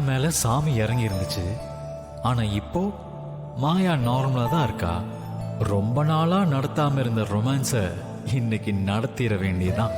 மேல சாமி இறங்கி இருந்துச்சு. ஆனா இப்போ மாயா நார்மலா தான் இருக்கா. ரொம்ப நாளா நடத்தாம இருந்த ரொமான்ஸ இன்னைக்கு நடத்திட வேண்டியதான்.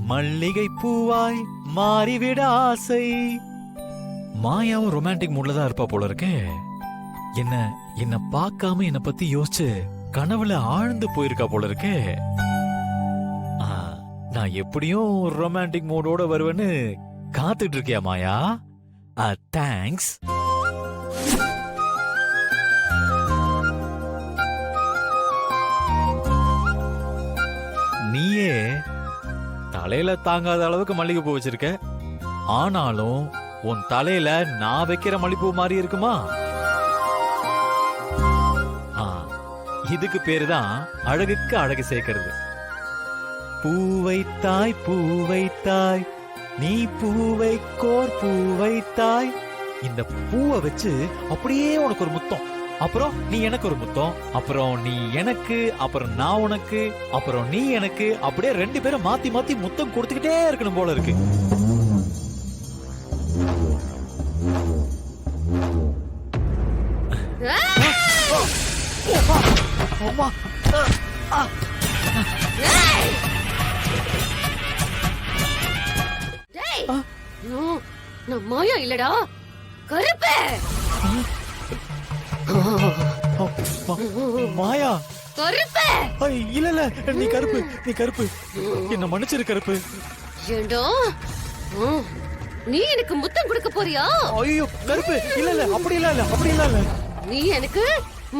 மல்லிகை பூவாய் மாறிவிட ஆசை. மாயாவும் ரொமான்டிக் மூட்ல தான் இருப்பா போல இருக்கே. என்ன பார்க்காம என்ன பத்தி யோசிச்சு கனவுல ஆழ்ந்து போயிருக்கா போல இருக்கே. நான் எப்படியும் ரொமான்டிக் மூடோட வருவேன்னு காத்துட்டு இருக்கியா மாயா? தேங்க்ஸ். நீயே தலையில தாங்காத அளவுக்கு மல்லிகைப்பூ வச்சிருக்க. ஆனாலும் உன் தலையில நான் வைக்கிற மல்லிகைப்பூ மாதிரி இருக்குமா? இதுக்கு பேருதான் அழகுக்கு அழகு சேர்க்கிறது. பூவைத்தாய் பூவைத்தாய் நீ பூவை கோர் பூவைத்தாய். இந்த பூவை வச்சு அப்படியே உனக்கு ஒரு முத்தம், அப்புறம் நீ எனக்கு ஒரு முத்தம், அப்புறம் நீ எனக்கு, அப்புறம் நான் உனக்கு, அப்புறம் நீ எனக்கு, அப்படியே ரெண்டு பேரும் மாத்தி மாத்தி முத்தம் கொடுத்துக்கிட்டே இருக்கணும் போல இருக்கு. நான் மாயா இல்லடா, கருப்பு. மாயா கருப்பு. இல்ல நீ கருப்பு, நீ கருப்பு. என்ன மன்னிச்சிரு கருப்பு. ஏண்டா நீ எனக்கு முத்தம் கொடுக்க போறியா? ஐயோ கருப்பு, இல்ல அப்படி இல்ல அப்படி இல்ல. நீ எனக்கு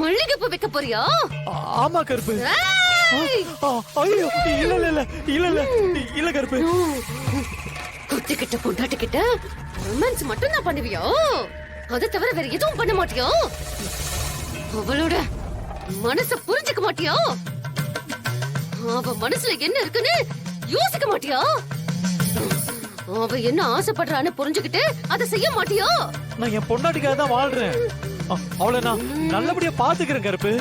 மல்லிகைப்பூ வைக்க போறியா? ஆமா கருப்பு. ஐயோ இல்ல கருப்பு. குட்டிக்கிட்ட பொண்டாட்டிக்கிட்ட ரொமான்ஸ் மட்டும் தான் பண்ணுவியா? அதை தவிர வேற எதுவும் பண்ண மாட்டியா? அவளோட மனச புரிஞ்சுக்க மாட்டியா? அவ மனசுல என்ன இருக்குன்னு யோசிக்க மாட்டியா? அவ என்ன ஆசைப்படுறான்னு புரிஞ்சுக்கிட்டு அதை செய்ய மாட்டியா? நான் என் பொண்டாட்டிக்காக தான் வாழ்றேன். அவளை நான் நல்லபடியா பாத்துக்கிறேன் கருப்பு.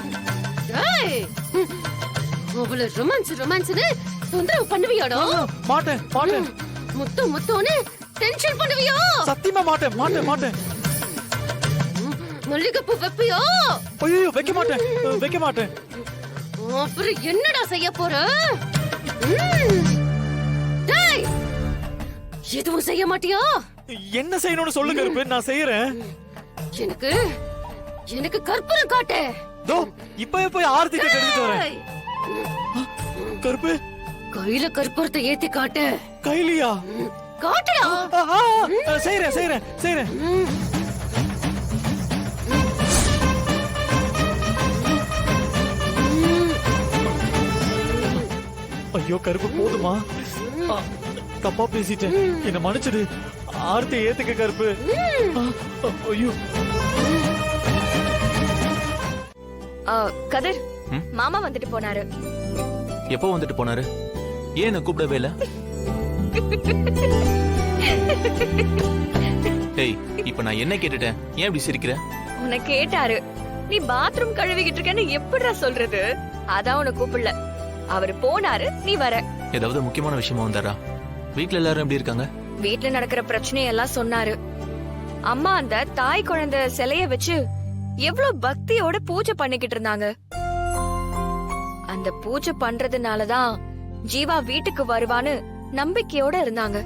அவள ரொமான்ஸ்னு தொந்தரவு பண்ணுவியாடா? மாட்டேன். முத்தம்னு டென்ஷன் பண்ணுவியா? சத்தியமா மாட்டேன். மல்லிகைப்பூ வைப்பியா? ஐயோ வைக்க மாட்டேன். அப்புறம் என்னடா செய்ய போற? எதுவும் செய்ய மாட்டியா? என்ன செய்யணும்னு சொல்லு கருப்பு, நான் செய்யறேன். எனக்கு கற்பூரம் காட்டு. இப்ப போய் ஆர்த்தி எடுத்துட்டு வரேன். கருப்பு கையில கற்பூரத்தை ஏத்தி காட்டு. கையிலியா? காட்டுடா. செய்யறேன். ஐயோ கருப்பு போதுமா? தப்பா பேசிட்டேன், என்ன மன்னிச்சிடு. ஆர்த்தி ஏத்துக்க கருப்பு. ஐயோ கதிர், மாமா வந்துட்டு போனாரு. எப்போ வந்துட்டு போனாரு? ஏன் கூப்பிடவே இல்ல? டேய், இப்ப நான் என்ன கேட்டுட்டேன்? ஏன் இப்படி சிரிக்கிற? உன்னை கேட்டாரு. நீ பாத்ரூம் கழுவிக்கிட்டு இருக்கேன்னு எப்படிடா சொல்றது? அதான் உன்னை கூப்பிடல. அவரு போனாரு, நீ வர. ஏதாவது முக்கியமான விஷயமா வந்தாரா? வீட்ல எல்லாரும் எப்படி இருக்காங்க? வீட்ல நடக்கிற பிரச்சனையெல்லாம் சொன்னாரு. அம்மா அந்த தாய் குழந்தை சிலைய வச்சு எவ்வளவு பக்தியோட பூஜை பண்ணிக்கிட்டு இருந்தாங்க. அந்த பூஜை பண்றதுனாலதான் ஜீவா வீட்டுக்கு வருவான்னு நம்பிக்கையோட இருந்தாங்க.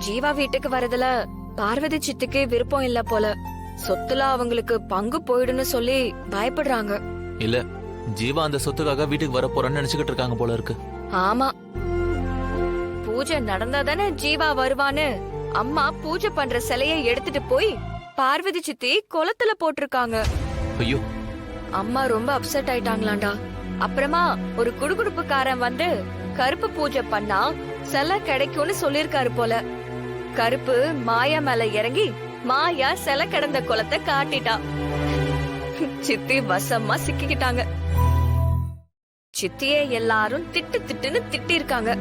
ஜீவா வீட்டுக்கு வரதுல பார்வதி சித்திக்கு விருப்பம் இல்ல போல. சொத்துல அவங்களுக்கு பங்கு போயிடுன்னு சொல்லி பயப்படுறாங்க. இல்ல ஜீவா அந்த சொத்துக்காக வீட்டுக்கு வர போறேன்னு நினைச்சுக்கிட்டு இருக்காங்க போல இருக்கு. ஆமா, பூஜை நடந்தாதானே ஜீவா வருவான்னு அம்மா பூஜை பண்ற சிலைய எடுத்துட்டு போய் பார்வதி சித்தி குளத்துல போட்டிருக்காங்க. ஐயோ, அம்மா ரொம்ப அப்செட் ஆயிட்டாங்களாண்டா. அப்புறமா ஒரு குடுகுடுப்புக்காரன் வந்து கருப்பு பூஜை பண்ணா சிலை கிடைக்கும்னு சொல்லிருக்காரு போல. கருப்பு மாயா மேல இறங்கி மாயா சிலை கிடந்த குளத்தை காட்டிட்டா. சித்தி வசமா சிக்கிக்கிட்டாங்க. சித்தியே எல்லாரும் திட்டு திட்டுன்னு திட்டி இருக்காங்க.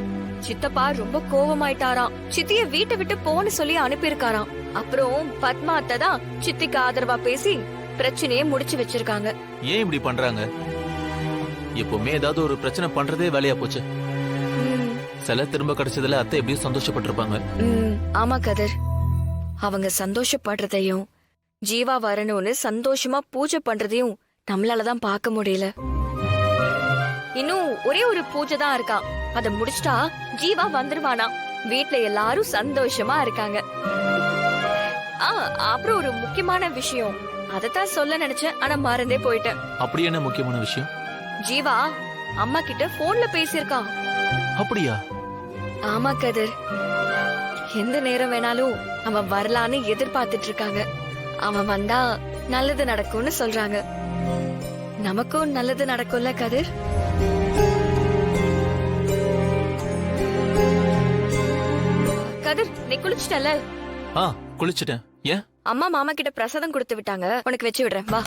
சித்தப்பா ரொம்ப கோவமாயிட்டாராம். சித்திய வீட்டை விட்டு போன்னு சொல்லி அனுப்பியிருக்காராம். அப்புறம் பத்மா அத்தை தான் சித்திக்கு ஆதரவா பேசி பிரச்சனையே முடிச்சு வச்சிருக்காங்க. ஏன் இப்படி பண்றாங்க? எப்பவுமே ஏதாவது ஒரு பிரச்சனை பண்றதே வேலையா போச்சு. ம், சில திரும்ப கிடைச்சதுல அத்தை எப்படியும் சந்தோஷப்பட்டிருப்பாங்க. ம், ஆமா கதிர். அவங்க சந்தோஷப்படுறதையும் ஜீவா வரணும்னு சந்தோஷமா பூஜை பண்றதையும் நம்மளாலதான் பார்க்க முடியல. இன்னும் ஒரே ஒரு பூஜை தான் இருக்கா. அத முடிச்சிட்டா ஜீவா வந்துருவானா. வீட்ல எல்லாரும் சந்தோஷமா இருக்காங்க. அப்புறம் ஒரு முக்கியமான விஷயம், அதத்தான் சொல்ல நினைச்சேன், ஆனா மறந்தே போயிட்டேன். அப்படி என்ன முக்கியமான விஷயம்? ஜீவா அம்மா கிட்ட போன்ல பேசியிருக்கான். அப்படியா? ஆமா கதிர். எந்த நேரம் வேணாலும் அவன் வரலான்னு எதிர்பார்த்துட்டு இருக்காங்க. அவன் வந்தா நல்லது நடக்கும்னு சொல்றாங்க. நமக்கும் நல்லது நடக்கும்ல கதிர்? கதிர், நீ குளிச்சிட்டல? குளிச்சிட்டேன். ஏன்? அம்மா மாமா கிட்ட பிரசாதம் கொடுத்து விட்டாங்க, உனக்கு வச்சு விடுறேன் வா.